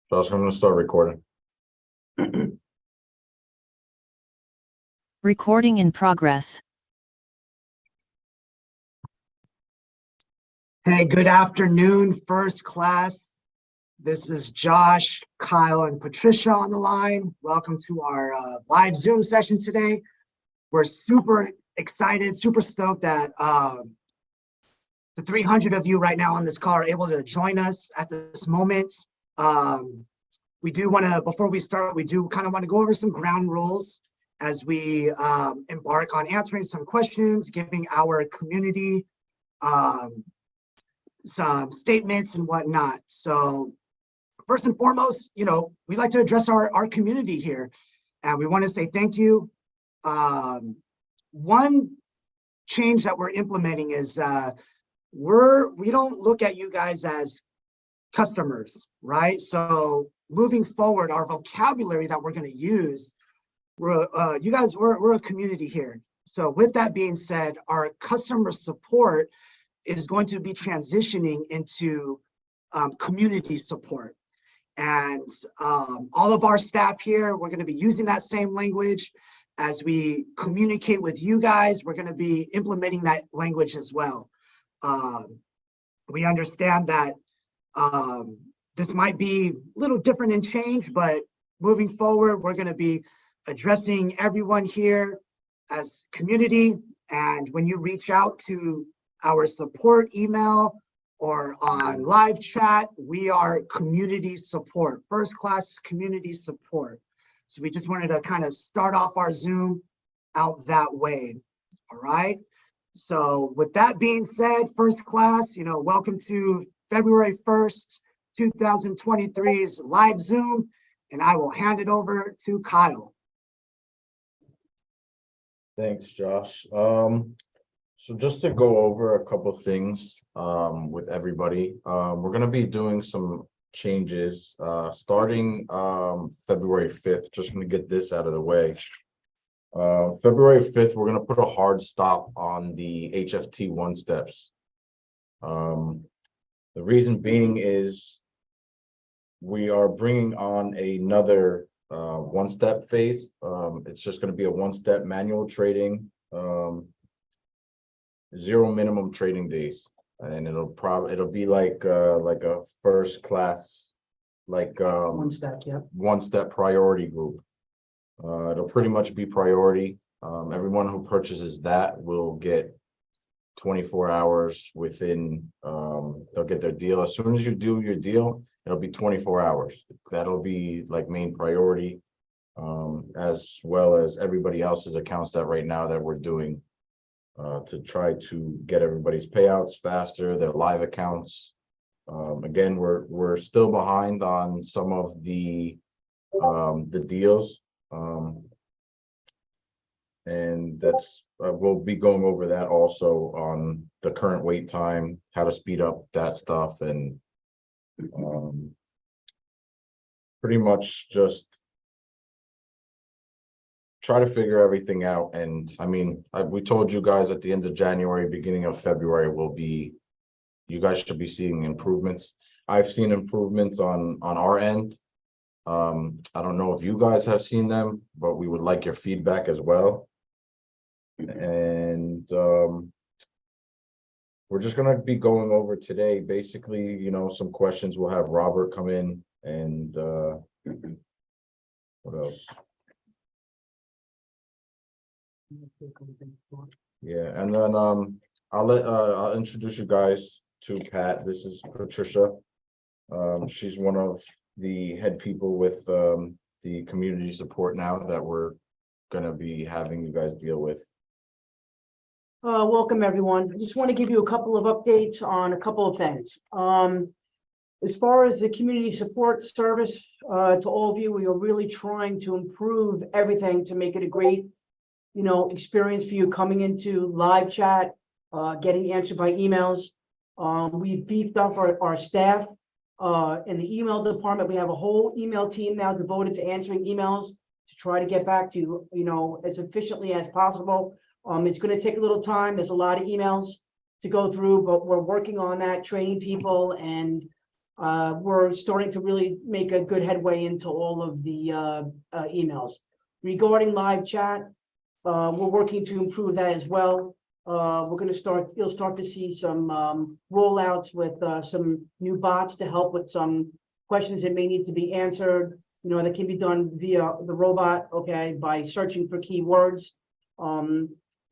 Josh, I'm going to start recording. Recording in progress. Hey, good afternoon, first class. This is Josh, Kyle, and Patricia on the line. Welcome to our live Zoom session today. We're super excited, super stoked that the 300 of you right now on this call are able to join us at this moment. We do want to, before we start, we do kind of want to go over some ground rules as we embark on answering some questions, giving our community some statements and whatnot. So first and foremost, you know, we'd like to address our community here, and we want to say thank you. One change that we're implementing is we don't look at you guys as customers, right? So moving forward, our vocabulary that we're going to use, we're a community here. So with that being said, our customer support is going to be transitioning into community support. And all of our staff here, we're going to be using that same language. As we communicate with you guys, we're going to be implementing that language as well. We understand that this might be a little different in change, but moving forward, we're going to be addressing everyone here as community. And when you reach out to our support email or on live chat, we are community support, first class community support. So we just wanted to kind of start off our Zoom out that way. All right. So with that being said, first class, you know, welcome to February 1st, 2023's live Zoom, and I will hand it over to Kyle. Thanks, Josh. So just to go over a couple things with everybody, we're going to be doing some changes, starting February 5th. Just gonna get this out of the way. February 5th, we're gonna put a hard stop on the HFT one steps. The reason being is we are bringing on another one-step phase. It's just going to be a one-step manual trading, 0 minimum trading days, and it'll be like a first class, like One step, yeah. one-step priority group. It'll pretty much be priority. Everyone who purchases that will get 24 hours within, they'll get their deal. As soon as you do your deal, it'll be 24 hours. That'll be like main priority, as well as everybody else's accounts that right now that we're doing, to try to get everybody's payouts faster, their live accounts. Again, we're still behind on some of the deals. And that's we'll be going over that also on the current wait time, how to speed up that stuff, and pretty much just try to figure everything out. And I mean, we told you guys at the end of January, beginning of February, you guys should be seeing improvements. I've seen improvements on our end. I don't know if you guys have seen them, but we would like your feedback as well. And we're just going to be going over today, basically, you know, some questions. We'll have Robert come in, and what else? Yeah, and then I'll introduce you guys to Pat. This is Patricia. She's one of the head people with the community support now that we're going to be having you guys deal with. Welcome, everyone. I just want to give you a couple of updates on a couple of things. As far as the community support service, to all of you, we are really trying to improve everything to make it a great, you know, experience for you coming into live chat, getting answered by emails. We've beefed up our staff in the email department. We have a whole email team now devoted to answering emails to try to get back to you know, as efficiently as possible. It's going to take a little time. There's a lot of emails to go through, but we're working on that, training people, and we're starting to really make a good headway into all of the emails. Regarding live chat, we're working to improve that as well. We're going to start, you'll start to see some rollouts with some new bots to help with some questions that may need to be answered, you know, that can be done via the robot, okay, by searching for keywords.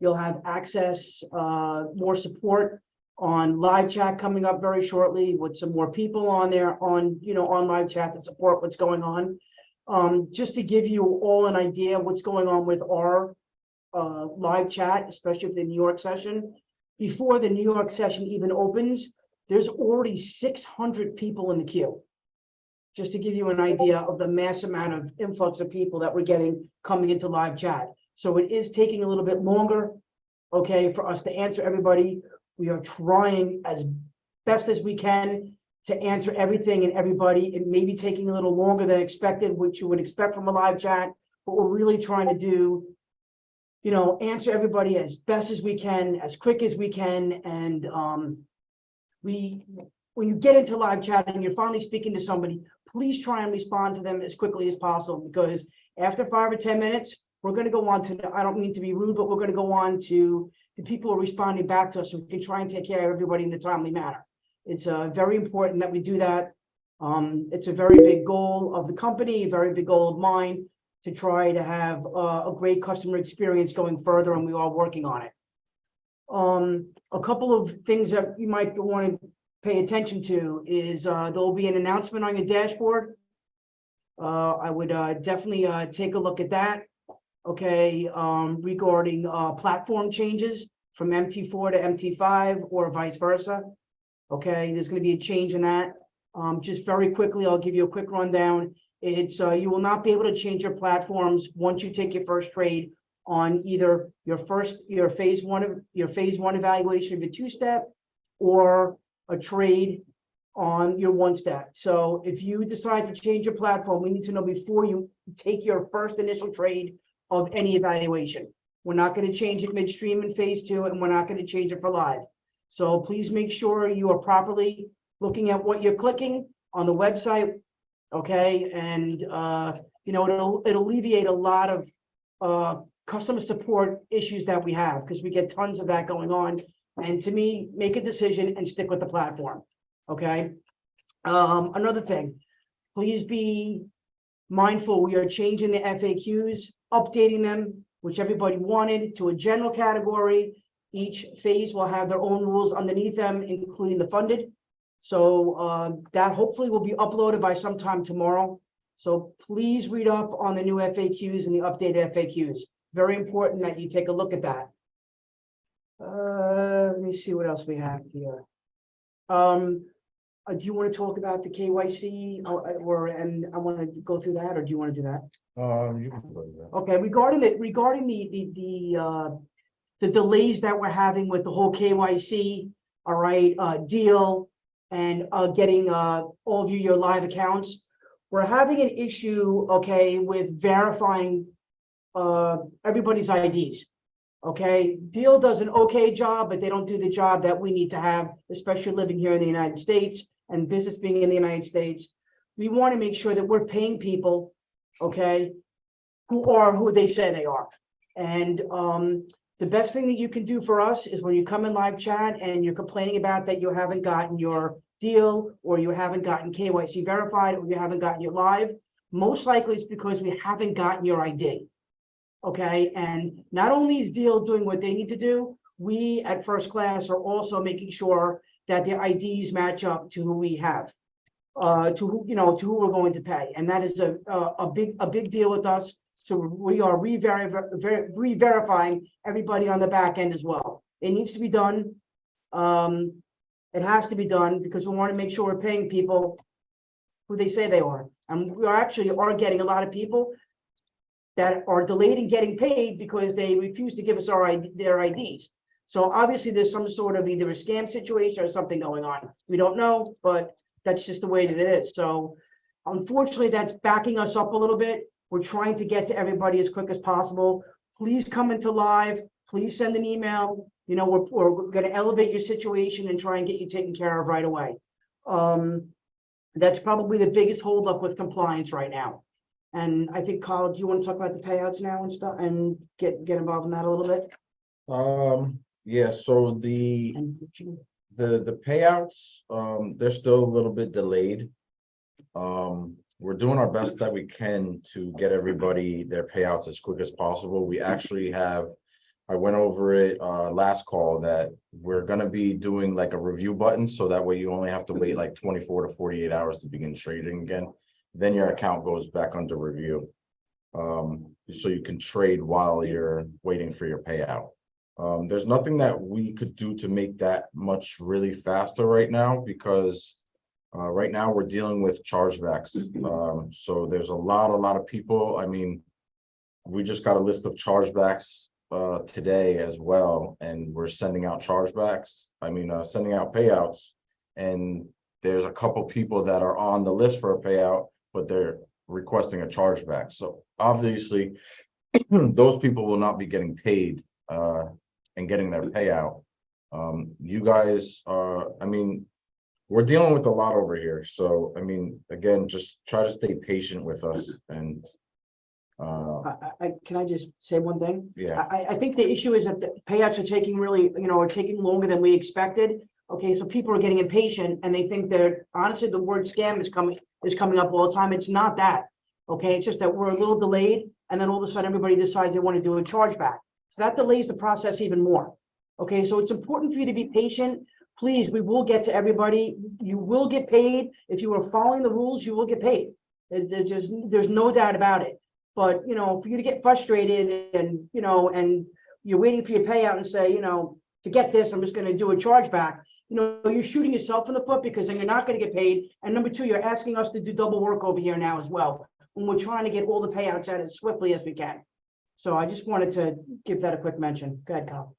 You'll have access, more support on live chat coming up very shortly with some more people on there on, you know, on live chat to support what's going on. Just to give you all an idea of what's going on with our live chat, especially for the New York session. Before the New York session even opens, there's already 600 people in the queue. Just to give you an idea of the mass amount of influx of people that we're getting coming into live chat. So it is taking a little bit longer, okay, for us to answer everybody. We are trying as best as we can to answer everything and everybody. It may be taking a little longer than expected, which you would expect from a live chat, but we're really trying to do, you know, answer everybody as best as we can, as quick as we can. And when you get into live chat and you're finally speaking to somebody, please try and respond to them as quickly as possible, because after 5 or 10 minutes, we're going to go on to, I don't mean to be rude, but we're going to go on to the people who are responding back to us, so we can try and take care of everybody in a timely manner. It's very important that we do that. It's a very big goal of the company, a very big goal of mine, to try to have a great customer experience going further, and we are working on it. A couple of things that you might want to pay attention to is there'll be an announcement on your dashboard. I would definitely take a look at that. Okay, regarding platform changes from MT4 to MT5 or vice versa. Okay, there's going to be a change in that. Just very quickly, I'll give you a quick rundown. It's you will not be able to change your platforms once you take your first trade on either your phase one evaluation of a two-step, or a trade on your one step. So if you decide to change your platform, we need to know before you take your first initial trade of any evaluation. We're not going to change it midstream in phase 2, and we're not going to change it for live. So please make sure you are properly looking at what you're clicking on the website. Okay, and it'll alleviate a lot of customer support issues that we have, because we get tons of that going on. And to me, make a decision and stick with the platform. Okay. Another thing, please be mindful. We are changing the FAQs, updating them, which everybody wanted, to a general category. Each phase will have their own rules underneath them, including the funded. So that hopefully will be uploaded by sometime tomorrow. So please read up on the new FAQs and the updated FAQs. Very important that you take a look at that. Let me see what else we have here. Do you want to talk about the KYC and I want to go through that, or do you want to do that? You can go with that. Okay, regarding the delays that we're having with the whole KYC, all right, deal, and getting all of you your live accounts, we're having an issue, okay, with verifying everybody's IDs. Okay, deal does an okay job, but they don't do the job that we need to have, especially living here in the United States and business being in the United States. We want to make sure that we're paying people, okay, who are who they say they are. And the best thing that you can do for us is when you come in live chat and you're complaining about that you haven't gotten your deal, or you haven't gotten KYC verified, or you haven't gotten your live, most likely it's because we haven't gotten your ID. Okay, and not only is deal doing what they need to do, we at First Class are also making sure that their IDs match up to who we have, to who we're going to pay, and that is a big deal with us. So we are re-verifying everybody on the back end as well. It needs to be done. It has to be done because we want to make sure we're paying people who they say they are, and we are getting a lot of people that are delayed in getting paid because they refuse to give us their IDs. So obviously there's some sort of either a scam situation or something going on. We don't know, but that's just the way that it is. So unfortunately, that's backing us up a little bit. We're trying to get to everybody as quick as possible. Please come into live. Please send an email. We're going to elevate your situation and try and get you taken care of right away. That's probably the biggest holdup with compliance right now. And I think, Kyle, do you want to talk about the payouts now and stuff and get involved in that a little bit? Yeah, so the payouts, they're still a little bit delayed. We're doing our best that we can to get everybody their payouts as quick as possible. We actually have, I went over it last call, that we're going to be doing like a review button, so that way you only have to wait like 24 to 48 hours to begin trading again. Then your account goes back under review. So you can trade while you're waiting for your payout. There's nothing that we could do to make that much really faster right now, because right now we're dealing with chargebacks. So there's a lot of people. I mean, we just got a list of chargebacks today as well, and we're sending out chargebacks. Sending out payouts, and there's a couple people that are on the list for a payout, but they're requesting a chargeback. So obviously those people will not be getting paid and getting their payout. You guys are, we're dealing with a lot over here. So, again, just try to stay patient with us. And can I just say one thing? Yeah. I think the issue is that the payouts are taking taking longer than we expected. Okay, so people are getting impatient and they think that honestly the word scam is coming up all the time. It's not that. Okay, it's just that we're a little delayed, and then all of a sudden everybody decides they want to do a chargeback. So that delays the process even more. Okay, so it's important for you to be patient. Please, we will get to everybody. You will get paid. If you are following the rules, you will get paid. There's no doubt about it. But for you to get frustrated and and you're waiting for your payout and say, to get this, I'm just going to do a chargeback. You're shooting yourself in the foot, because then you're not going to get paid. And number two, you're asking us to do double work over here now as well, when we're trying to get all the payouts out as swiftly as we can. So I just wanted to give that a quick mention. Go ahead, Kyle.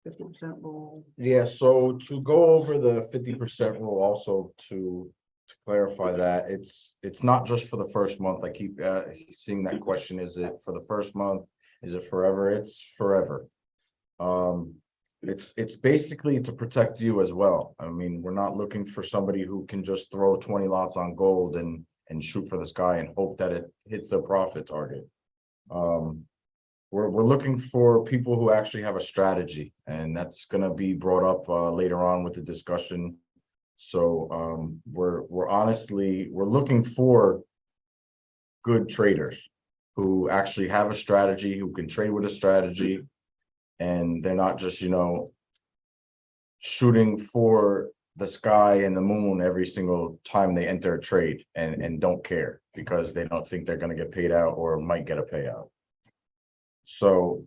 50% rule. Yeah, so to go over the 50% rule, also to clarify that, it's not just for the first month. I keep seeing that question. Is it for the first month? Is it forever? It's forever. It's basically to protect you as well. I mean, we're not looking for somebody who can just throw 20 lots on gold and shoot for the sky and hope that it hits their profit target. We're looking for people who actually have a strategy, and that's going to be brought up later on with the discussion. So we're honestly, we're looking for good traders who actually have a strategy, who can trade with a strategy, and they're not just, you know, shooting for the sky and the moon every single time they enter a trade and don't care because they don't think they're going to get paid out or might get a payout. So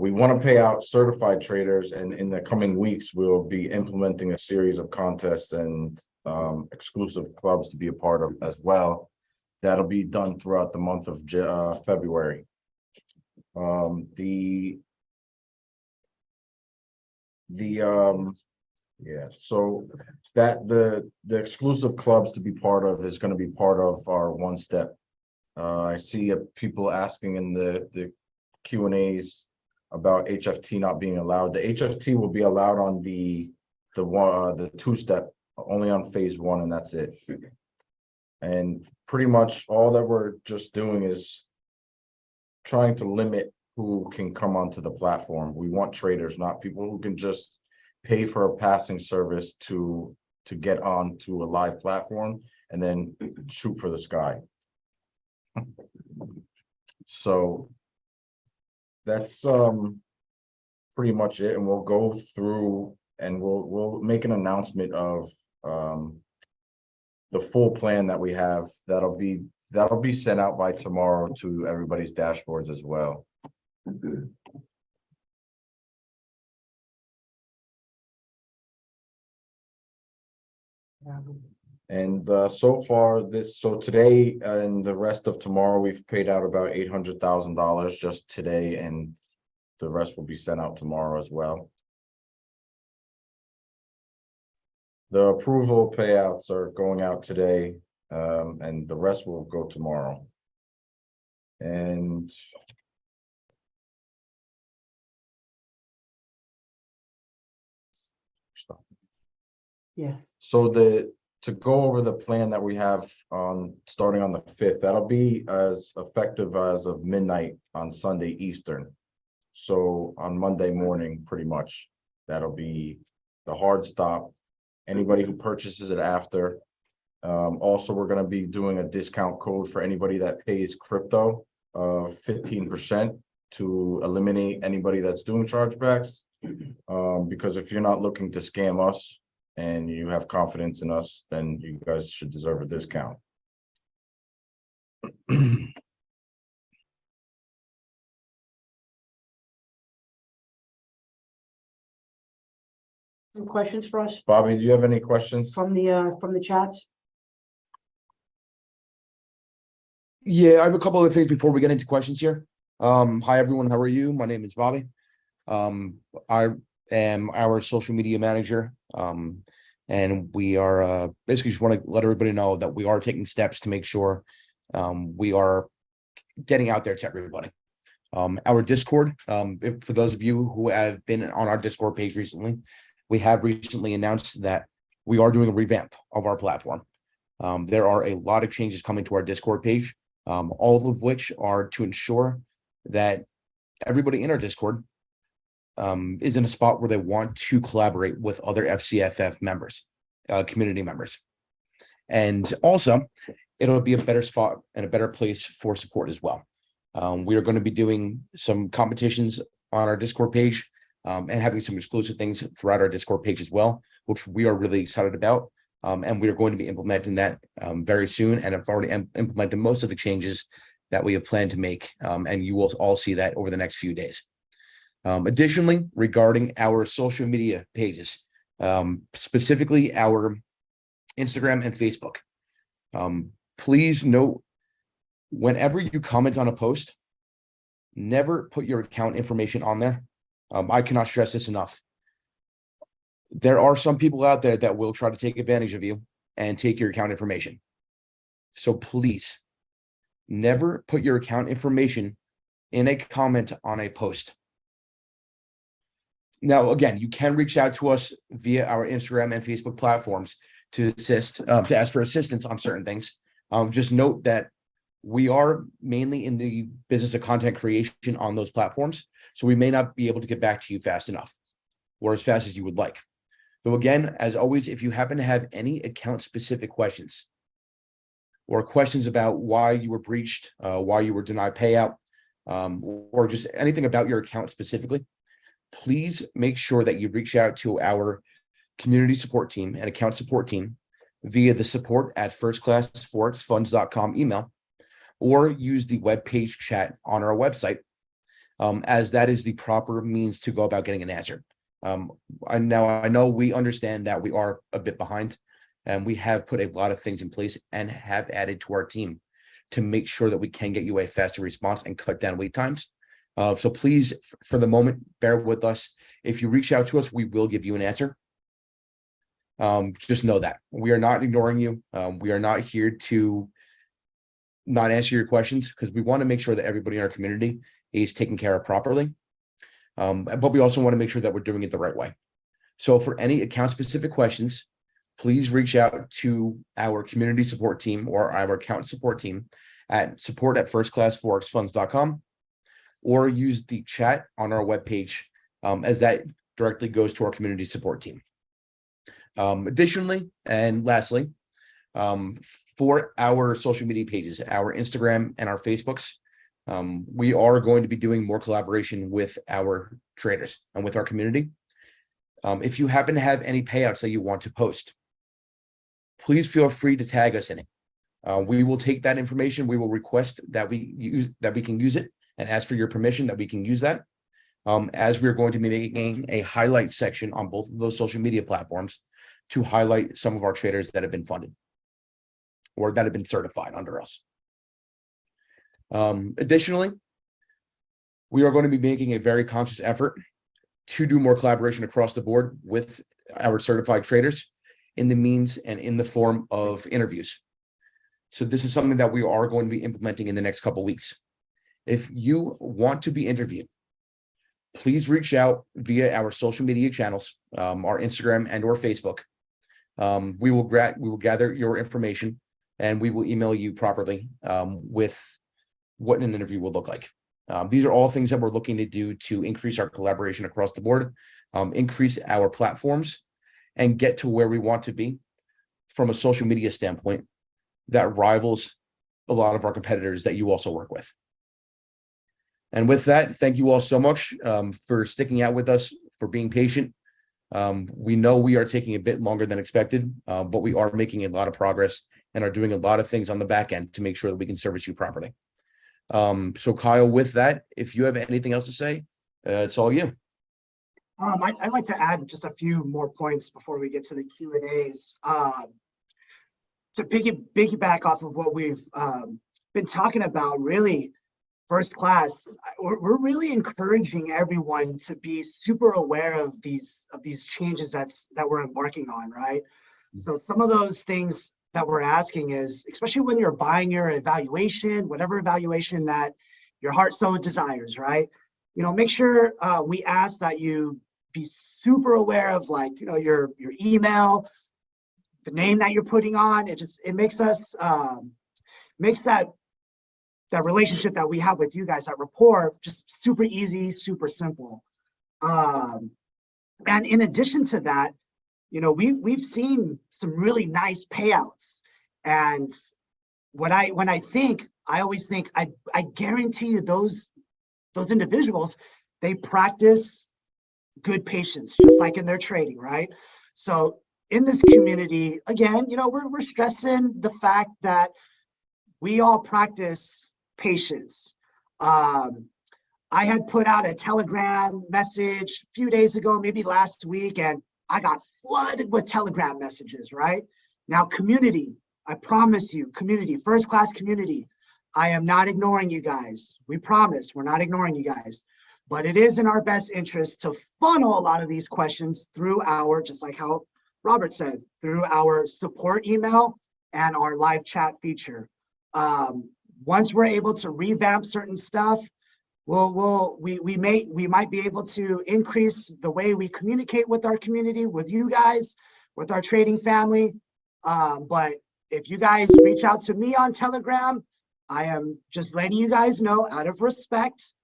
we want to pay out certified traders, and in the coming weeks, we'll be implementing a series of contests and exclusive clubs to be a part of as well. That'll be done throughout the month of February. So that the exclusive clubs to be part of is going to be part of our one step. I see people asking in the Q&As about HFT not being allowed. The HFT will be allowed on the two-step, only on phase one, and that's it. And pretty much all that we're just doing is trying to limit who can come onto the platform. We want traders, not people who can just pay for a passing service to get onto a live platform and then shoot for the sky. So that's pretty much it, and we'll go through and we'll make an announcement of the full plan that we have. That'll be sent out by tomorrow to everybody's dashboards as well. And so far so today and the rest of tomorrow, we've paid out about $800,000 just today, and the rest will be sent out tomorrow as well. The approval payouts are going out today, and the rest will go tomorrow. And Yeah. so to go over the plan that we have on starting on the 5th, that'll be as effective as of midnight on Sunday Eastern. So on Monday morning, pretty much, that'll be the hard stop. Anybody who purchases it after. Also, we're going to be doing a discount code for anybody that pays crypto of 15% to eliminate anybody that's doing chargebacks. Because if you're not looking to scam us and you have confidence in us, then you guys should deserve a discount. Some questions for us Bobby, do you have any questions? from the chats? Yeah, I have a couple of things before we get into questions here. Hi, everyone. How are you? My name is Bobby. I am our social media manager. And we are basically just want to let everybody know that we are taking steps to make sure we are getting out there to everybody. Our Discord, for those of you who have been on our Discord page recently, we have recently announced that we are doing a revamp of our platform. There are a lot of changes coming to our Discord page, all of which are to ensure that everybody in our Discord is in a spot where they want to collaborate with other FCFF members, community members. And also, it'll be a better spot and a better place for support as well. We are going to be doing some competitions on our Discord page and having some exclusive things throughout our Discord page as well, which we are really excited about. And we are going to be implementing that very soon, and have already implemented most of the changes that we have planned to make. And you will all see that over the next few days. Additionally, regarding our social media pages, specifically our Instagram and Facebook, please note, whenever you comment on a post, never put your account information on there I cannot stress this enough. There are some people out there that will try to take advantage of you and take your account information. So please never put your account information in a comment on a post. Now, again, you can reach out to us via our Instagram and Facebook platforms to to ask for assistance on certain things. Just note that we are mainly in the business of content creation on those platforms, so we may not be able to get back to you fast enough or as fast as you would like. So again, as always, if you happen to have any account specific questions or questions about why you were breached, why you were denied payout, or just anything about your account specifically, please make sure that you reach out to our community support team and account support team via the support@firstclassforexfunds.com email, or use the webpage chat on our website, as that is the proper means to go about getting an answer. I know we understand that we are a bit behind, and we have put a lot of things in place and have added to our team to make sure that we can get you a faster response and cut down wait times. So please, for the moment, bear with us. If you reach out to us, we will give you an answer. Just know that we are not ignoring you. We are not here to not answer your questions, because we want to make sure that everybody in our community is taken care of properly. But we also want to make sure that we're doing it the right way. So for any account specific questions, please reach out to our community support team or our account support team at support@firstclassforexfunds.com, or use the chat on our webpage, as that directly goes to our community support team. Additionally, and lastly, for our social media pages, our Instagram and our Facebooks, we are going to be doing more collaboration with our traders and with our community. If you happen to have any payouts that you want to post, please feel free to tag us in it. We will take that information. We will request that we can use it and ask for your permission that we can use that. As we're going to be making a highlight section on both of those social media platforms to highlight some of our traders that have been funded or that have been certified under us. Additionally, we are going to be making a very conscious effort to do more collaboration across the board with our certified traders in the means and in the form of interviews. So this is something that we are going to be implementing in the next couple of weeks. If you want to be interviewed, please reach out via our social media channels, our Instagram and or Facebook. We will gather your information and we will email you properly with what an interview will look like. These are all things that we're looking to do to increase our collaboration across the board, increase our platforms, and get to where we want to be from a social media standpoint that rivals a lot of our competitors that you also work with. And with that, thank you all so much for sticking out with us, for being patient. We know we are taking a bit longer than expected, but we are making a lot of progress and are doing a lot of things on the back end to make sure that we can service you properly. So Kyle, with that, if you have anything else to say, it's all you. I'd like to add just a few more points before we get to the Q&As. To piggyback off of what we've been talking about, really, First Class, we're really encouraging everyone to be super aware of these changes that we're embarking on, right? So some of those things that we're asking is, especially when you're buying your evaluation, whatever evaluation that your heart so desires, right? You know, make sure we ask that you be super aware of, like, you know, your email, the name that you're putting on. It makes us makes that relationship that we have with you guys, that rapport, just super easy, super simple. And in addition to that, you know, we've seen some really nice payouts. And when I always think, I guarantee you those individuals, they practice good patience, just like in their trading, right? So in this community, again, you know, we're stressing the fact that we all practice patience. I had put out a Telegram message a few days ago, maybe last week, and I got flooded with Telegram messages, right? Now, community, I promise you, community, First Class community, I am not ignoring you guys. We promise we're not ignoring you guys. but it is in our best interest to funnel a lot of these questions through our, just like how Robert said, through our support email and our live chat feature. Once we're able to revamp certain stuff, we might be able to increase the way we communicate with our community, with you guys, with our trading family. But if you guys reach out to me on Telegram, I am just letting you guys know, out of respect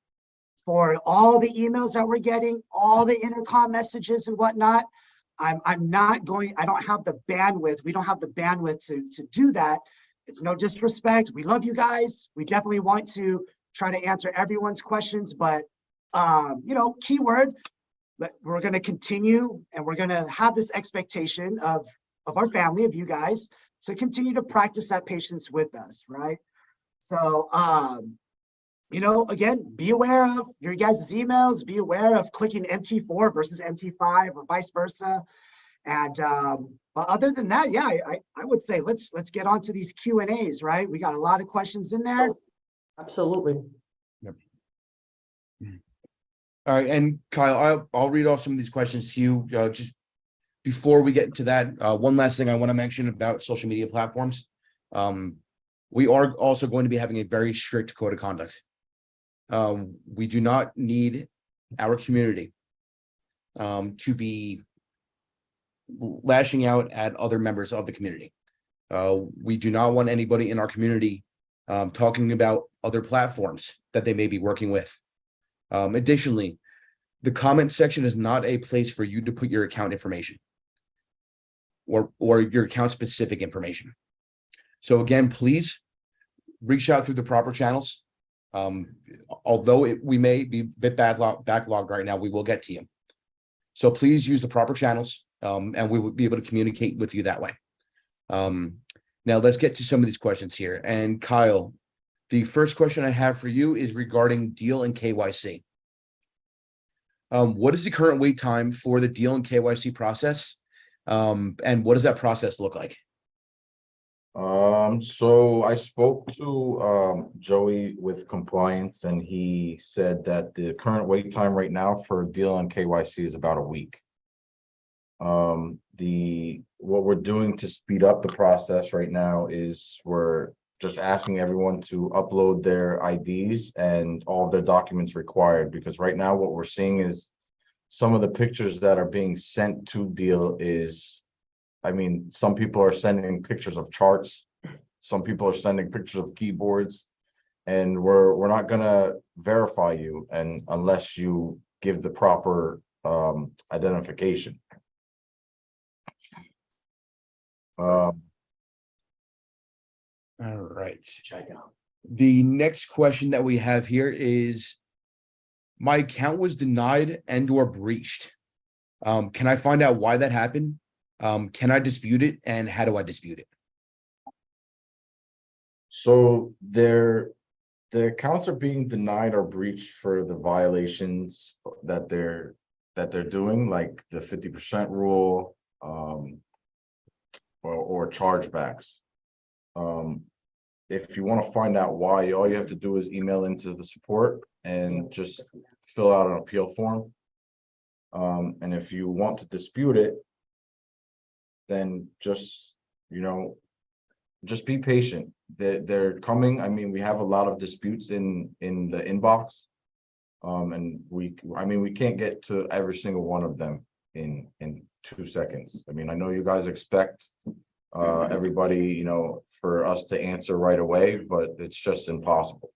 for all the emails that we're getting, all the intercom messages and whatnot, I'm not going, I don't have the bandwidth. We don't have the bandwidth to do that. It's no disrespect. We love you guys. We definitely want to try to answer everyone's questions, but you know, keyword, we're going to continue and we're going to have this expectation of our family, of you guys, to continue to practice that patience with us, right? So, you know, again, be aware of your guys' emails, be aware of clicking MT4 versus MT5 or vice versa. And but other than that, yeah, I would say let's get on to these Q&As, right? We got a lot of questions in there. Absolutely. Yep. All right, and Kyle, I'll read off some of these questions to you. Just before we get into that, one last thing I want to mention about social media platforms. We are also going to be having a very strict code of conduct. We do not need our community to be lashing out at other members of the community. We do not want anybody in our community talking about other platforms that they may be working with. Additionally, the comment section is not a place for you to put your account information or your account specific information. So again, please reach out through the proper channels. Although we may be a bit backlogged right now, we will get to you. So please use the proper channels, and we will be able to communicate with you that way. Now let's get to some of these questions here. And Kyle, the first question I have for you is regarding deal and KYC. What is the current wait time for the deal and KYC process? And what does that process look like? So I spoke to Joey with compliance, and he said that the current wait time right now for deal and KYC is about a week. What we're doing to speed up the process right now is we're just asking everyone to upload their IDs and all of their documents required, because right now what we're seeing is some of the pictures that are being sent to deal is, I mean, some people are sending pictures of charts, some people are sending pictures of keyboards, and we're not gonna verify you unless you give the proper identification. All right. The next question that we have here is, my account was denied and or breached. Can I find out why that happened? Can I dispute it, and how do I dispute it? So the accounts are being denied or breached for the violations that they're doing, like the 50% rule, or chargebacks. If you want to find out why, all you have to do is email into the support and just fill out an appeal form. And if you want to dispute it, then just, you know, just be patient. They're coming. I mean, we have a lot of disputes in the inbox. And we can't get to every single one of them in 2 seconds. I mean, I know you guys expect everybody, you know, for us to answer right away, but it's just impossible.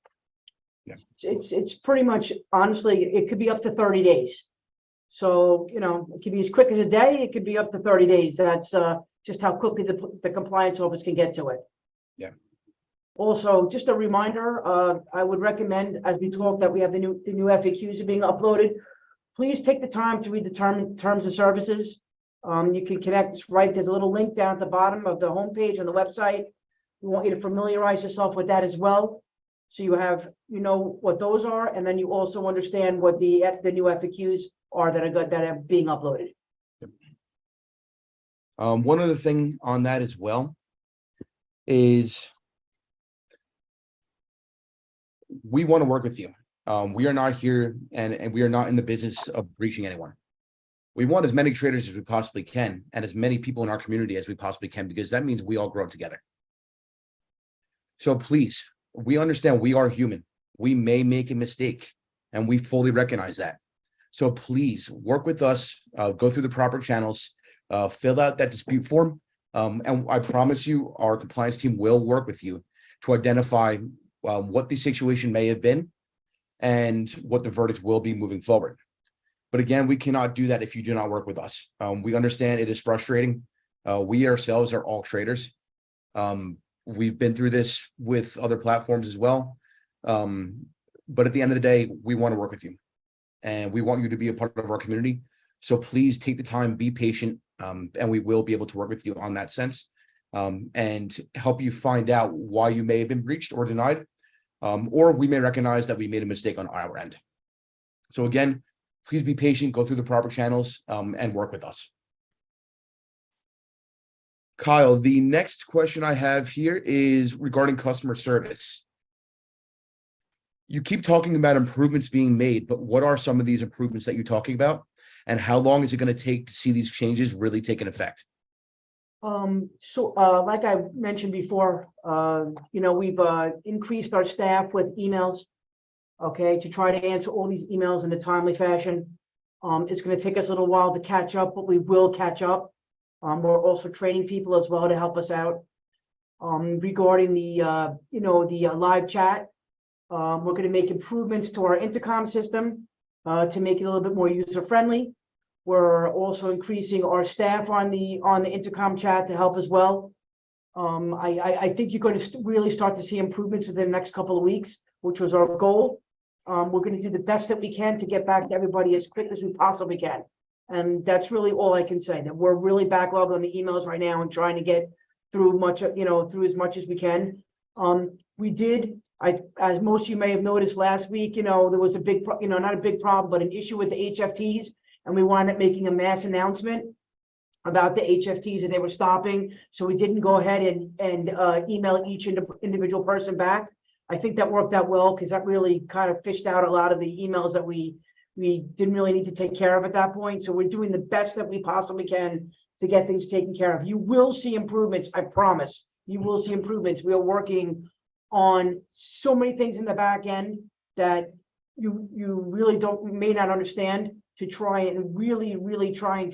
Yeah. It's pretty much, honestly, it could be up to 30 days. So, you know, it could be as quick as a day, it could be up to 30 days. That's just how quickly the compliance office can get to it. Yeah. Also, just a reminder, I would recommend, as we talk, that we have the new FAQs are being uploaded. Please take the time to read the terms of services. You can connect, right? There's a little link down at the bottom of the homepage on the website. We want you to familiarize yourself with that as well. So you know what those are, and then you also understand what the new FAQs are that are being uploaded. Yep. One other thing on that as well is we want to work with you. We are not here and we are not in the business of breaching anyone. We want as many traders as we possibly can and as many people in our community as we possibly can, because that means we all grow together. So please, we understand we are human. We may make a mistake and we fully recognize that. So please work with us, go through the proper channels, fill out that dispute form. And I promise you, our compliance team will work with you to identify what the situation may have been and what the verdict will be moving forward. But again, we cannot do that if you do not work with us. We understand it is frustrating. We ourselves are all traders. We've been through this with other platforms as well. But at the end of the day, we want to work with you and we want you to be a part of our community. So please take the time, be patient, and we will be able to work with you on that sense, and help you find out why you may have been breached or denied, or we may recognize that we made a mistake on our end. So again, please be patient, go through the proper channels, and work with us. Kyle, the next question I have here is regarding customer service. You keep talking about improvements being made, but what are some of these improvements that you're talking about? And how long is it going to take to see these changes really take an effect? Like I mentioned before, we've increased our staff with emails, okay, to try to answer all these emails in a timely fashion. It's going to take us a little while to catch up, but we will catch up. We're also training people as well to help us out. Regarding the live chat, we're going to make improvements to our intercom system to make it a little bit more user friendly. We're also increasing our staff on the intercom chat to help as well. I think you're going to really start to see improvements within the next couple of weeks, which was our goal. We're going to do the best that we can to get back to everybody as quick as we possibly can. And that's really all I can say, that we're really backlogged on the emails right now and trying to get through through as much as we can. As most of you may have noticed last week, there was a big, not a big problem, but an issue with the HFTs. And we wound up making a mass announcement about the HFTs that they were stopping. So we didn't go ahead and email each individual person back. I think that worked out well because that really kind of fished out a lot of the emails that we didn't really need to take care of at that point. So we're doing the best that we possibly can to get things taken care of. You will see improvements, I promise. You will see improvements. We are working on so many things in the back end that you really may not understand, to try and really try and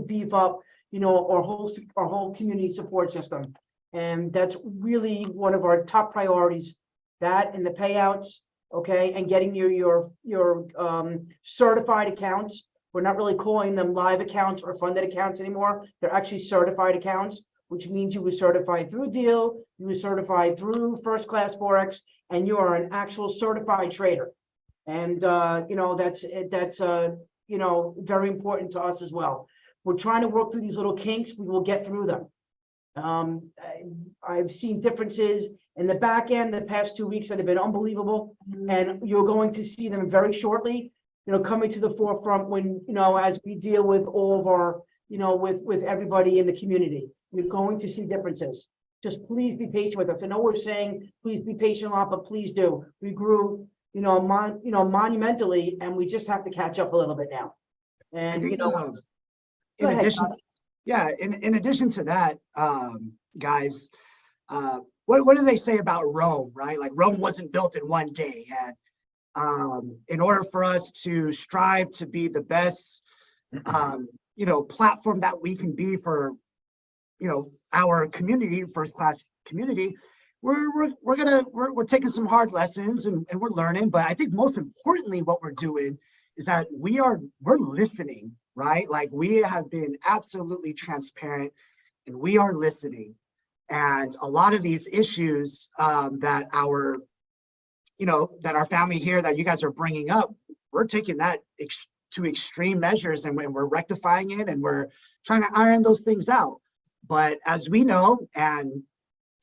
beef up, our whole community support system. And that's really one of our top priorities, that and the payouts, okay, and getting your certified accounts. We're not really calling them live accounts or funded accounts anymore. They're actually certified accounts, which means you were certified through Deal, you were certified through First Class Forex, and you are an actual certified trader. And that's very important to us as well. We're trying to work through these little kinks. We will get through them. I've seen differences in the back end the past 2 weeks that have been unbelievable, and you're going to see them very shortly, coming to the forefront when, as we deal with all of our, with everybody in the community. You're going to see differences. Just please be patient with us. I know we're saying please be patient a lot, but please do. We grew, monumentally, and we just have to catch up a little bit now. And I think, in addition, in addition to that, guys, what do they say about Rome, right? Like Rome wasn't built in one day, and in order for us to strive to be the best, platform that we can be for, our community, First Class community, we're taking some hard lessons and we're learning. But I think most importantly, what we're doing is that we're listening, right? Like we have been absolutely transparent and we are listening. And a lot of these issues that our family here, that you guys are bringing up, we're taking that to extreme measures, and we're rectifying it, and we're trying to iron those things out. But as we know, and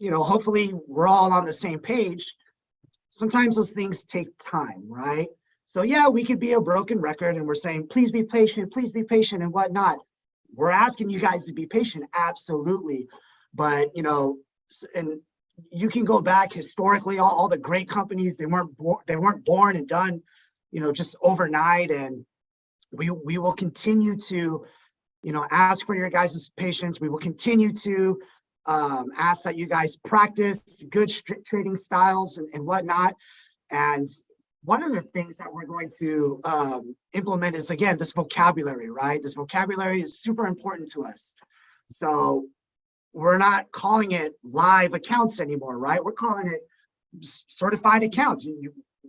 hopefully we're all on the same page, sometimes those things take time, right? So yeah, we could be a broken record and we're saying, please be patient and whatnot. We're asking you guys to be patient, absolutely. But, and you can go back historically, all the great companies, they weren't born and done, just overnight. And we will continue to, ask for your guys' patience. We will continue to ask that you guys practice good trading styles and whatnot. And one of the things that we're going to implement is, again, this vocabulary, right? This vocabulary is super important to us. So we're not calling it live accounts anymore, right? We're calling it certified accounts.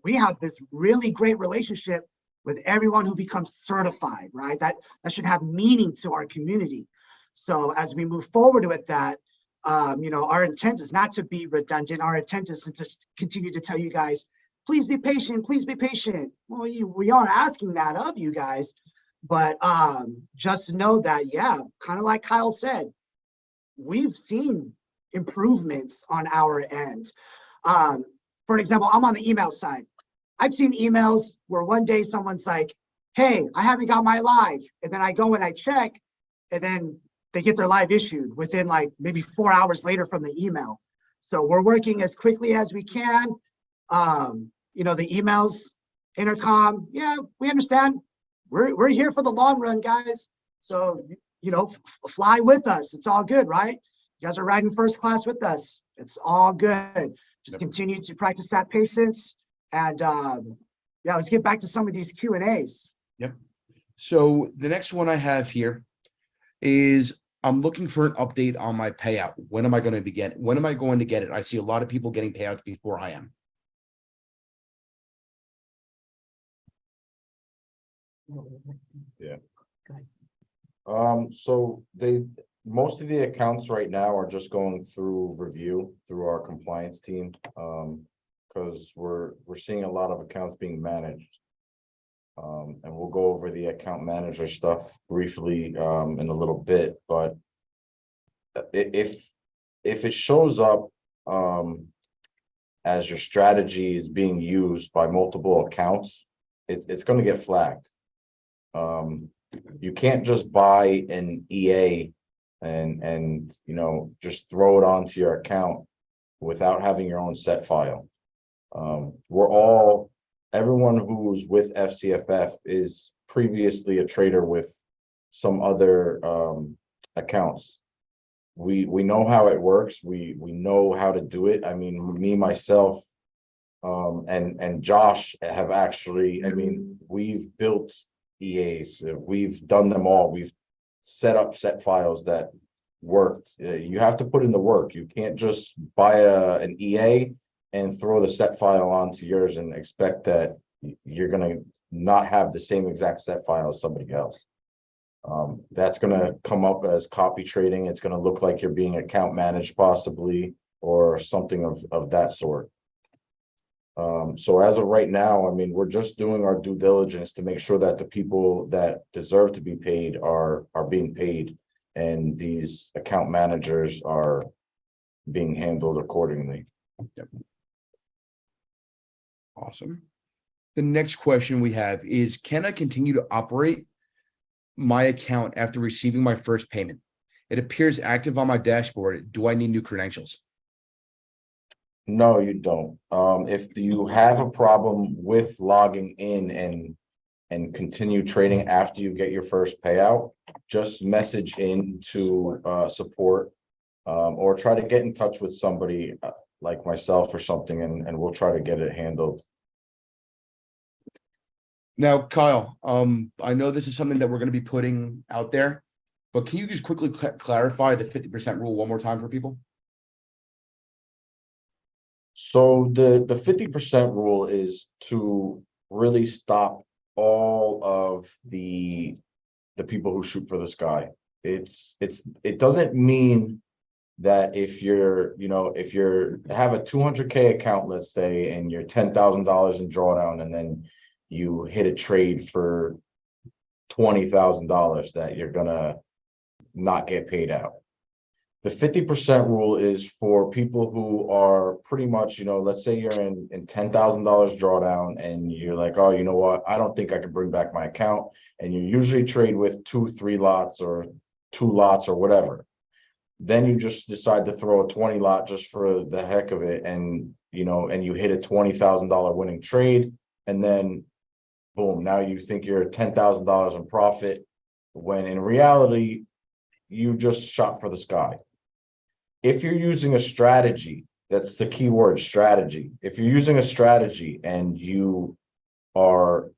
We have this really great relationship with everyone who becomes certified, right? That should have meaning to our community. So as we move forward with that, our intent is not to be redundant. Our intent is to continue to tell you guys, please be patient, please be patient. Well, we are asking that of you guys, but just know that, yeah, kind of like Kyle said, we've seen improvements on our end. For example, I'm on the email side. I've seen emails where one day someone's like, hey, I haven't got my live. And then I go and I check, and then they get their live issued within like maybe 4 hours later from the email. So we're working as quickly as we can. The emails, intercom, yeah, we understand. We're here for the long run, guys. So, fly with us. It's all good, right? You guys are riding first class with us. It's all good. Just continue to practice that patience. And yeah, let's get back to some of these Q&As. Yep. So the next one I have here is I'm looking for an update on my payout. When am I going to get it? I see a lot of people getting payouts before I am. Yeah. Go ahead. So most of the accounts right now are just going through review through our compliance team, because we're seeing a lot of accounts being managed. And we'll go over the account manager stuff briefly in a little bit, but if it shows up as your strategy is being used by multiple accounts, it's going to get flagged. You can't just buy an EA and just throw it onto your account without having your own set file. Everyone who's with FCFF is previously a trader with some other accounts. We know how it works. We know how to do it. I mean, me, myself, and Josh have actually, we've built EAs. We've done them all. We've set up set files that worked. You have to put in the work. You can't just buy an EA and throw the set file onto yours and expect that you're going to not have the same exact set file as somebody else. That's going to come up as copy trading. It's going to look like you're being account managed possibly, or something of that sort. So as of right now, we're just doing our due diligence to make sure that the people that deserve to be paid are being paid, and these account managers are being handled accordingly. Yep. Awesome. The next question we have is, can I continue to operate my account after receiving my first payment? It appears active on my dashboard. Do I need new credentials? No, you don't. If you have a problem with logging in and continue trading after you get your first payout, just message in to support, or try to get in touch with somebody like myself or something, and we'll try to get it handled. Now, Kyle, I know this is something that we're going to be putting out there, but can you just quickly clarify the 50% rule one more time for people? So the 50% rule is to really stop all of the people who shoot for the sky. It doesn't mean that if you're have a 200K account, let's say, and you're $10,000 in drawdown, and then you hit a trade for $20,000, that you're gonna not get paid out. The 50% rule is for people who are pretty much, let's say you're in $10,000 drawdown, and you're like, oh, you know what, I don't think I can bring back my account, and you usually trade with 2-3 lots or 2 lots or whatever. then you just decide to throw a 20 lot just for the heck of it, and and you hit a $20,000 winning trade, and then boom, now you think you're $10,000 in profit, when in reality you just shot for the sky. If you're using a strategy, that's the key word, strategy. If you're using a strategy and you are,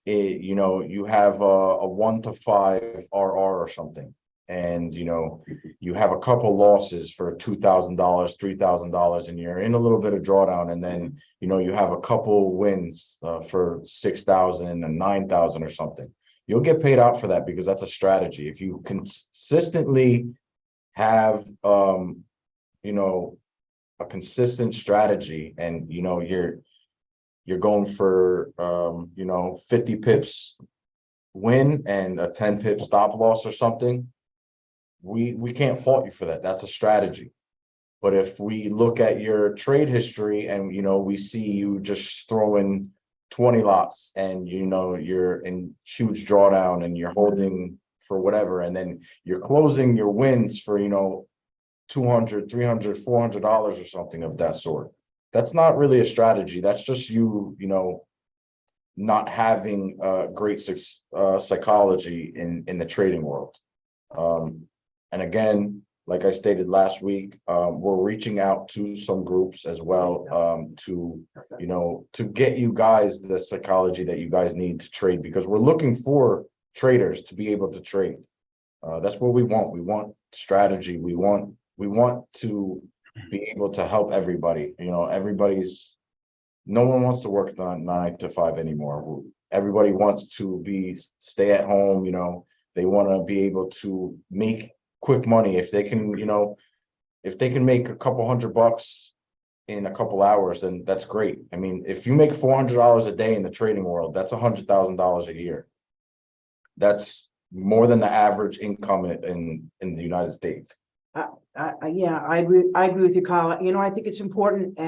you have a 1 to 5 RR or something, and you have a couple losses for $2,000, $3,000, and you're in a little bit of drawdown, and then you have a couple wins for 6,000 and 9,000 or something. You'll get paid out for that, because that's a strategy. If you consistently have a consistent strategy, and you're going for 50 pips win and a 10 pip stop loss or something, we can't fault you for that. That's a strategy. But if we look at your trade history and we see you just throwing 20 lots, and you're in huge drawdown and you're holding for whatever, and then you're closing your wins for $200, $300, $400 or something of that sort, that's not really a strategy. That's just you not having great psychology in the trading world. And again, like I stated last week, we're reaching out to some groups as well, to get you guys the psychology that you guys need to trade, because we're looking for traders to be able to trade. That's what we want. We want strategy. We want to be able to help everybody. No one wants to work 9 to 5 anymore. Everybody wants to stay at home. They want to be able to make quick money. If they can, if they can make a couple $100 in a couple hours, then that's great. I mean, if you make $400 a day in the trading world, that's $100,000 a year. That's more than the average income in the United States. Yeah, I agree with you, Kyle. I think it's important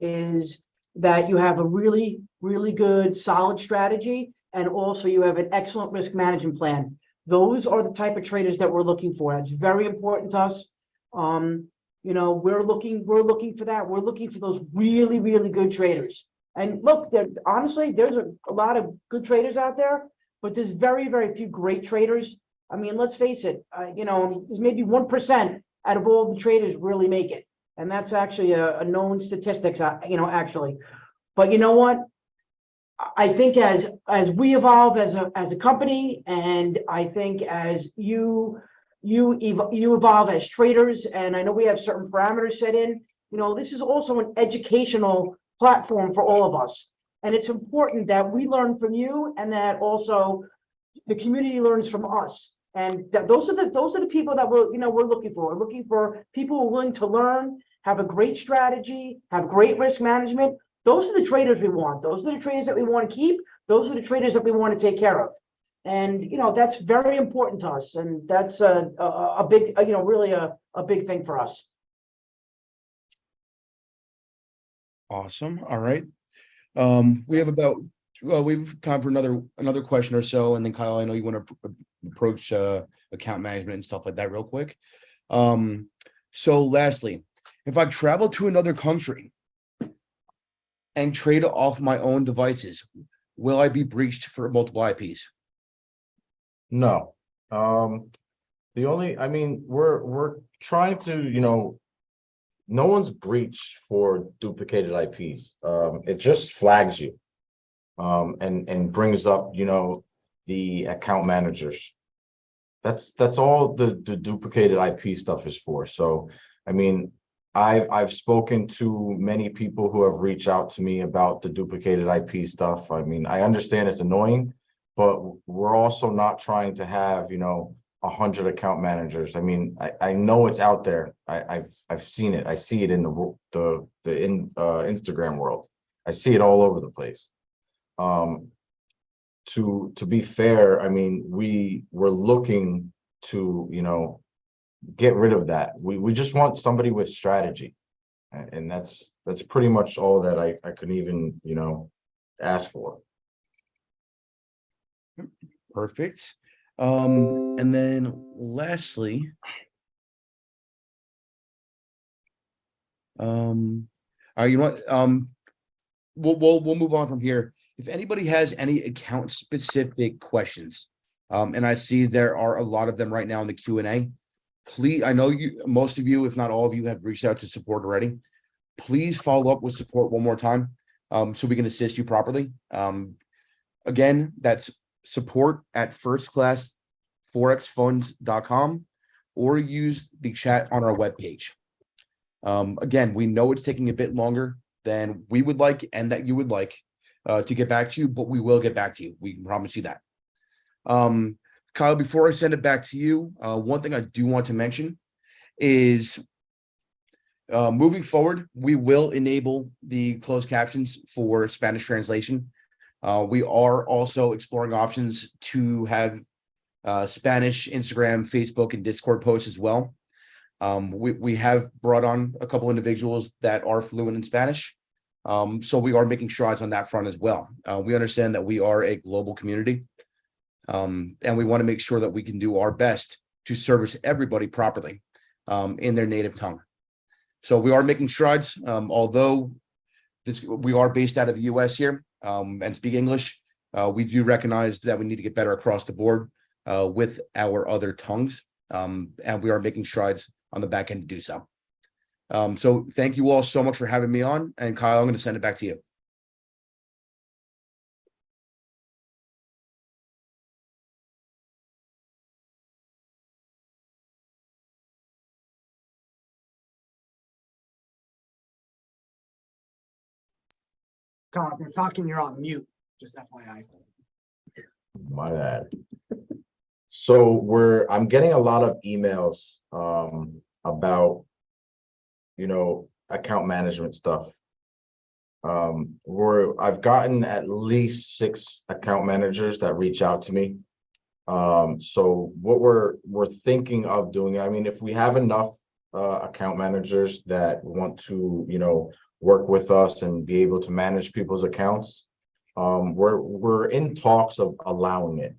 is that you have a really, really good, solid strategy, and also you have an excellent risk management plan. Those are the type of traders that we're looking for. It's very important to us. We're looking for that. We're looking for those really, really good traders. And look, honestly, there's a lot of good traders out there, but there's very, very few great traders. I mean, let's face it, there's maybe 1% out of all the traders really make it. And that's actually a known statistics, actually. But you know what? I think as we evolve as a company, and I think as you evolve as traders, and I know we have certain parameters set in, this is also an educational platform for all of us. And it's important that we learn from you, and that also the community learns from us. And those are the people that we're looking for. We're looking for people who are willing to learn, have a great strategy, have great risk management. Those are the traders we want. Those are the traders that we want to keep. Those are the traders that we want to take care of. And that's very important to us. And that's a big, really a big thing for us. Awesome. All right. We have time for another question or so, and then Kyle, I know you want to approach account management and stuff like that real quick. So lastly, if I travel to another country and trade off my own devices, will I be breached for multiple IPs? No. We're trying to, no one's breached for duplicated IPs. It just flags you, and brings up, the account managers. That's all the duplicated IP stuff is for. So, I mean, I've spoken to many people who have reached out to me about the duplicated IP stuff. I mean, I understand it's annoying, but we're also not trying to have, 100 account managers. I mean, I know it's out there. I've seen it. I see it in the Instagram world. I see it all over the place. To be fair, I mean, we're looking to, get rid of that. We just want somebody with strategy. And that's pretty much all that I could even, ask for. Perfect. And then lastly, You know what, we'll move on from here. If anybody has any account specific questions, and I see there are a lot of them right now in the Q&A, please, I know most of you, if not all of you, have reached out to support already. Please follow up with support one more time, so we can assist you properly. Again, that's support@firstclassforexfunds.com, or use the chat on our webpage. Again, we know it's taking a bit longer than we would like and that you would like to get back to you, but we will get back to you. We can promise you that. Kyle, before I send it back to you, one thing I do want to mention is moving forward, we will enable the closed captions for Spanish translation. We are also exploring options to have Spanish Instagram, Facebook, and Discord posts as well. We have brought on a couple individuals that are fluent in Spanish. So we are making strides on that front as well. We understand that we are a global community, and we want to make sure that we can do our best to service everybody properly in their native tongue. So we are making strides, although we are based out of the US here and speak English. We do recognize that we need to get better across the board with our other tongues, and we are making strides on the back end to do so. So thank you all so much for having me on, and Kyle, I'm going to send it back to you. Carl, if you're talking, you're on mute, just FYI. My bad. So I'm getting a lot of emails about, account management stuff. I've gotten at least 6 account managers that reach out to me. So what we're thinking of doing, I mean, if we have enough account managers that want to, work with us and be able to manage people's accounts, we're in talks of allowing it.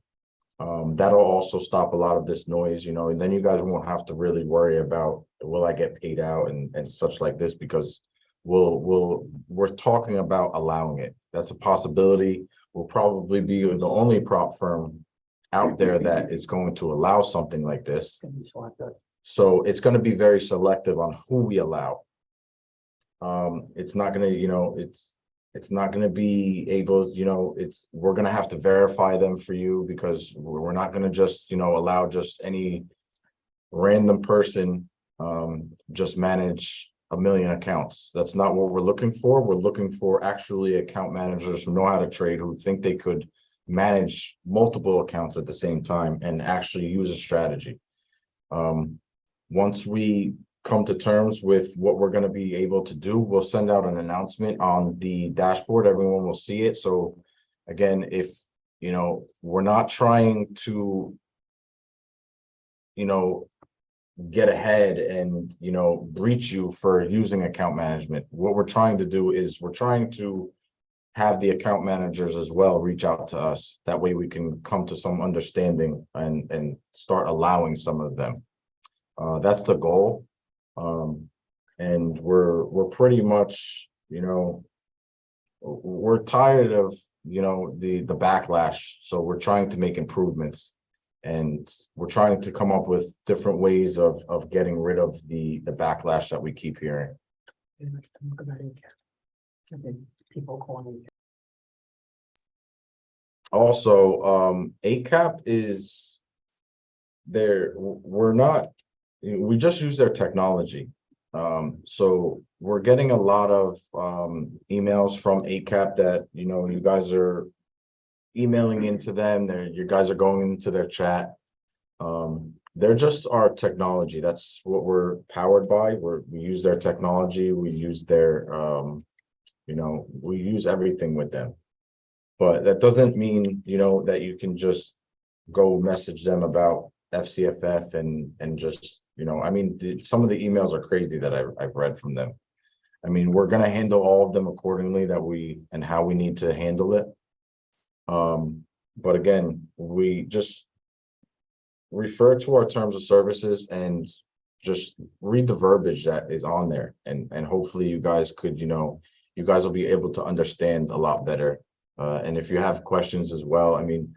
That'll also stop a lot of this noise, and then you guys won't have to really worry about, will I get paid out and such like this, because we're talking about allowing it. That's a possibility. We'll probably be the only prop firm out there that is going to allow something like this. So it's going to be very selective on who we allow. It's not going to, it's not going to be able, we're going to have to verify them for you, because we're not going to just, allow just any random person just manage 1 million accounts. That's not what we're looking for. We're looking for actually account managers who know how to trade, who think they could manage multiple accounts at the same time and actually use a strategy. Once we come to terms with what we're going to be able to do, we'll send out an announcement on the dashboard. Everyone will see it. So again, if we're not trying to get ahead and breach you for using account management, what we're trying to do is we're trying to have the account managers as well reach out to us. That way we can come to some understanding and start allowing some of them. That's the goal. And we're pretty much, we're tired of, the backlash. So we're trying to make improvements, and we're trying to come up with different ways of getting rid of the backlash that we keep hearing. Also, ACAP is there. We just use their technology. So we're getting a lot of emails from ACAP that, you guys are emailing into them. You guys are going into their chat. They're just our technology. That's what we're powered by. We use their technology. We use their, we use everything with them. But that doesn't mean, that you can just go message them about FCFF and just, I mean, some of the emails are crazy that I've read from them. I mean, we're going to handle all of them accordingly and how we need to handle it. But again, we just refer to our terms of services and just read the verbiage that is on there, and hopefully you guys could, you guys will be able to understand a lot better. And if you have questions as well, I mean,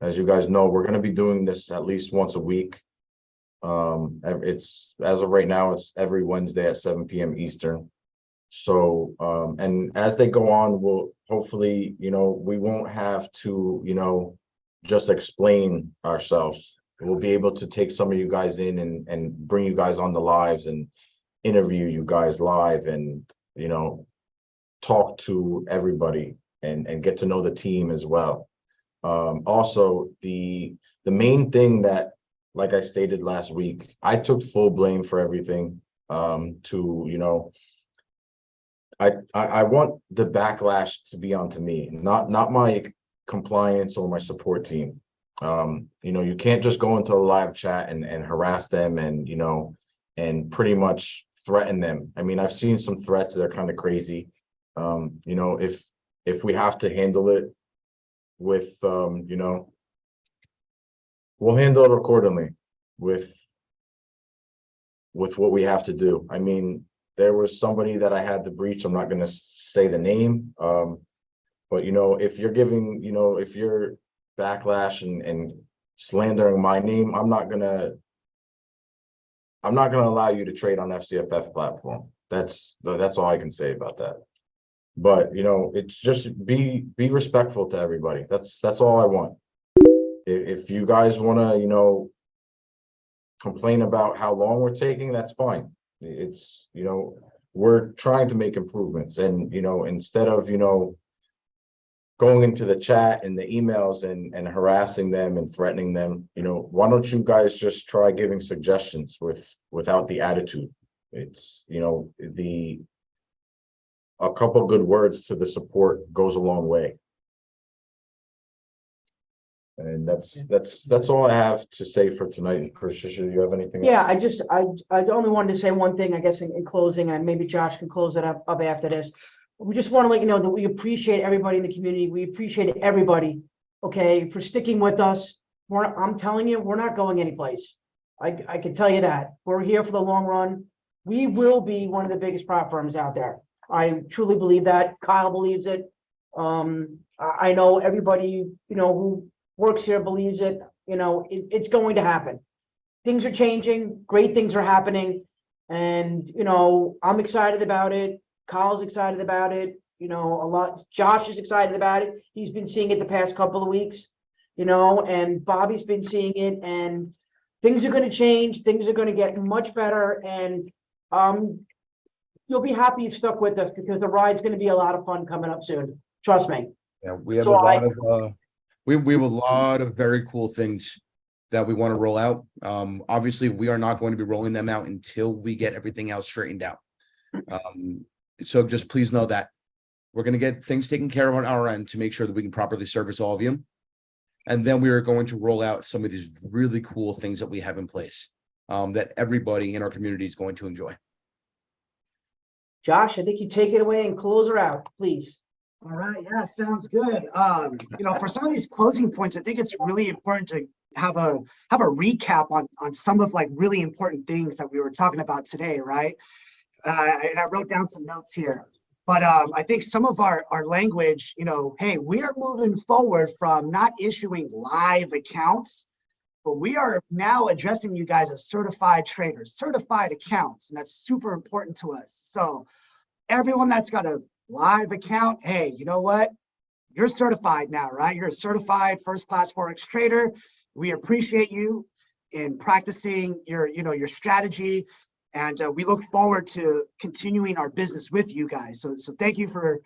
as you guys know, we're going to be doing this at least once a week. It's, as of right now, it's every Wednesday at 7 p.m. Eastern. So, and as they go on, we'll hopefully, we won't have to, just explain ourselves. We'll be able to take some of you guys in and bring you guys on the lives and interview you guys live, and, talk to everybody and get to know the team as well. Also, the main thing that, like I stated last week, I took full blame for everything. I want the backlash to be onto me, not my compliance or my support team. You can't just go into a live chat and harass them and, and pretty much threaten them. I mean, I've seen some threats that are kind of crazy. If we have to handle it with, we'll handle it accordingly with what we have to do. I mean, there was somebody that I had to breach. I'm not going to say the name, but if you're giving, if you're backlash and slandering my name, I'm not gonna allow you to trade on FCFF platform. That's all I can say about that. But it's just be respectful to everybody. That's all I want. If you guys want to complain about how long we're taking, that's fine. It's we're trying to make improvements, and instead of going into the chat and the emails and harassing them and threatening them, why don't you guys just try giving suggestions without the attitude? It's a couple good words to the support goes a long way. And that's all I have to say for tonight. Patricia, do you have anything else? Yeah, I only wanted to say one thing, I guess, in closing, and maybe Josh can close it up after this. We just want to let you know that we appreciate everybody in the community. We appreciate everybody, okay, for sticking with us. I'm telling you, we're not going anyplace. I can tell you that. We're here for the long run. We will be one of the biggest prop firms out there. I truly believe that. Kyle believes it. I know everybody, who works here believes it. It's going to happen. Things are changing. Great things are happening. And, I'm excited about it. Kyle's excited about it. A lot. Josh is excited about it. He's been seeing it the past couple of weeks, and Bobby's been seeing it, and things are going to change. Things are going to get much better. And, you'll be happy you stuck with us, because the ride's going to be a lot of fun coming up soon. Trust me. Yeah, we have So a lot of we have a lot of very cool things that we want to roll out. Obviously, we are not going to be rolling them out until we get everything else straightened out. So just please know that we're going to get things taken care of on our end to make sure that we can properly service all of you. And then we are going to roll out some of these really cool things that we have in place that everybody in our community is going to enjoy. Josh, I think you take it away and close her out, please. All right, yeah, sounds good. For some of these closing points, I think it's really important to have a recap on some of really important things that we were talking about today, right? And I wrote down some notes here. But I think some of our language, hey, we are moving forward from not issuing live accounts, but we are now addressing you guys as certified traders, certified accounts, and that's super important to us. So everyone that's got a live account, hey, you know what? You're certified now, right? You're a certified first-class Forex trader. We appreciate you in practicing your strategy, and we look forward to continuing our business with you guys. So thank you for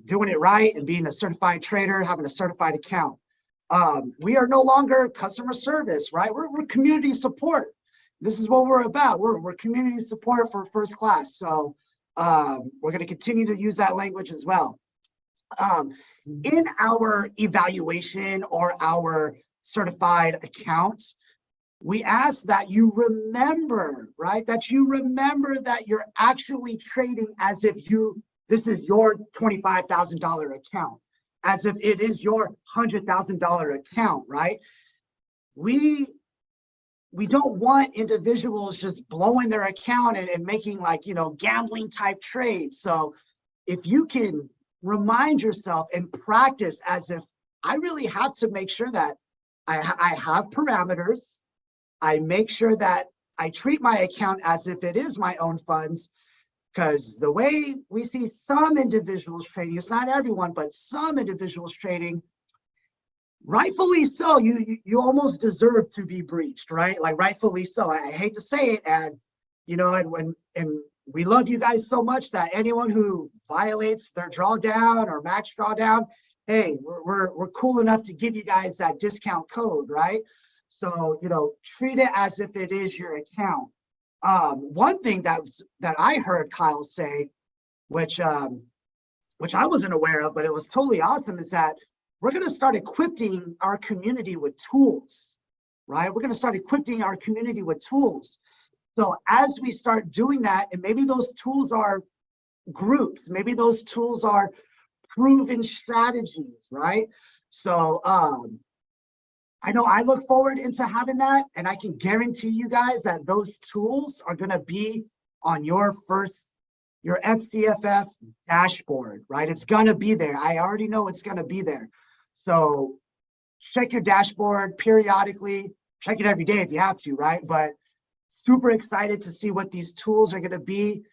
doing it right and being a certified trader, having a certified account. We are no longer customer service, right? We're community support. This is what we're about. We're community support for first class. So we're going to continue to use that language as well. In our evaluation or our certified accounts, we ask that you remember, right? That you remember that you're actually trading as if this is your $25,000 account, as if it is your $100,000 account, right? We we don't want individuals just blowing their account and making like, gambling type trades. So if you can remind yourself and practice as if I really have to make sure that I have parameters. I make sure that I treat my account as if it is my own funds, because the way we see some individuals trading, it's not everyone, but some individuals trading, rightfully so, you almost deserve to be breached, right? Like rightfully so. I hate to say it, and and we love you guys so much that anyone who violates their drawdown or max drawdown, hey, we're cool enough to give you guys that discount code, right? So treat it as if it is your account. One thing that I heard Kyle say, which I wasn't aware of, but it was totally awesome, is that we're going to start equipping our community with tools, right? We're going to start equipping our community with tools. So as we start doing that, and maybe those tools are groups, maybe those tools are proven strategies, right? So I know I look forward into having that, and I can guarantee you guys that those tools are going to be on your FCFF dashboard, right? It's going to be there. I already know it's going to be there. So check your dashboard periodically, check it every day if you have to, right? But super excited to see what these tools are going to be.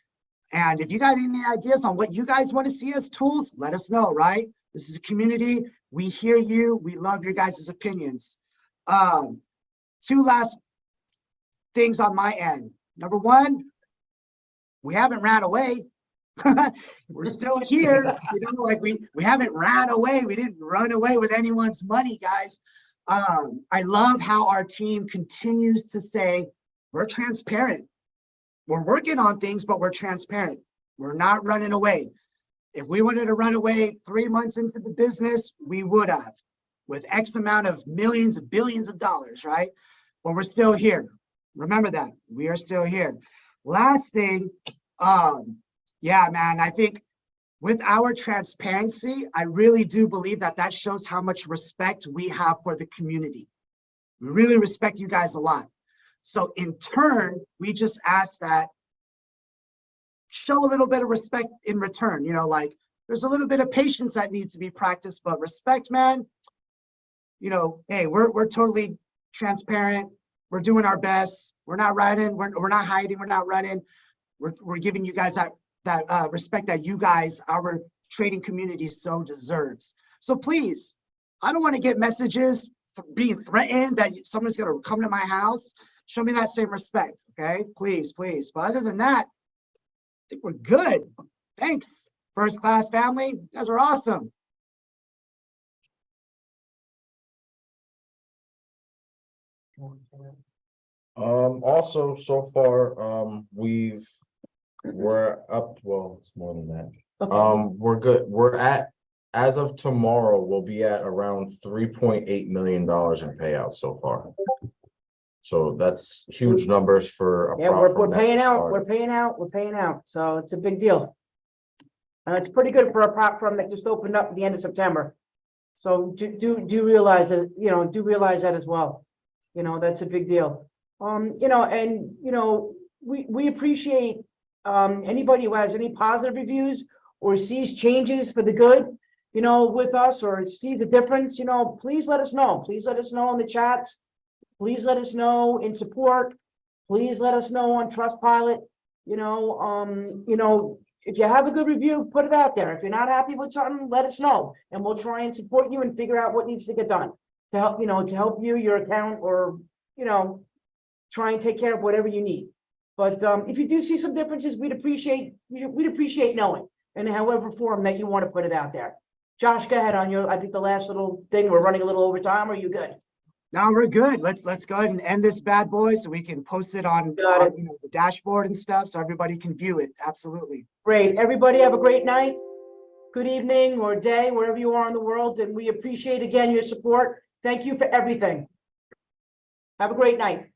And if you got any ideas on what you guys want to see as tools, let us know, right? This is a community. We hear you. We love your guys' opinions. Two last things on my end. Number one, we haven't ran away. We're still here. Like we haven't ran away. We didn't run away with anyone's money, guys. I love how our team continues to say, we're transparent. We're working on things, but we're transparent. We're not running away. If we wanted to run away 3 months into the business, we would have, with X amount of millions, billions of dollars, right? But we're still here. Remember that. We are still here. Last thing, yeah, man, I think with our transparency, I really do believe that shows how much respect we have for the community. We really respect you guys a lot. So in turn, we just ask that show a little bit of respect in return. Like there's a little bit of patience that needs to be practiced, but respect, man, hey, we're totally transparent. We're doing our best. We're not running. We're not hiding. We're not running. We're giving you guys that respect that you guys, our trading community, so deserves. So please, I don't want to get messages being threatened that someone's going to come to my house. Show me that same respect, okay? Please, please. But other than that, I think we're good. Thanks, First Class family. You guys are awesome. Also, so far, we're up, well, it's more than that. Okay. We're good. As of tomorrow, we'll be at around $3.8 million in payouts so far. So that's huge numbers for a Yeah, prop we're firm that paying just out, started. we're paying out, we're paying out. So it's a big deal. It's pretty good for a prop firm that just opened up at the end of September. So do realize that, do realize that as well. That's a big deal. We appreciate anybody who has any positive reviews or sees changes for the good, with us, or sees a difference, please let us know. Please let us know in the chats. Please let us know in support. Please let us know on Trustpilot. If you have a good review, put it out there. If you're not happy with something, let us know, and we'll try and support you and figure out what needs to get done to help you, your account, or try and take care of whatever you need. But if you do see some differences, we'd appreciate knowing, and however form that you want to put it out there. Josh, go ahead on I think the last little thing. We're running a little over time. Are you good? No, we're good. Let's go ahead and end this bad boy so we can post it on the dashboard and stuff so everybody can view it. Absolutely. Great. Everybody have a great night, good evening, or day, wherever you are in the world. And we appreciate, again, your support. Thank you for everything. Have a great night.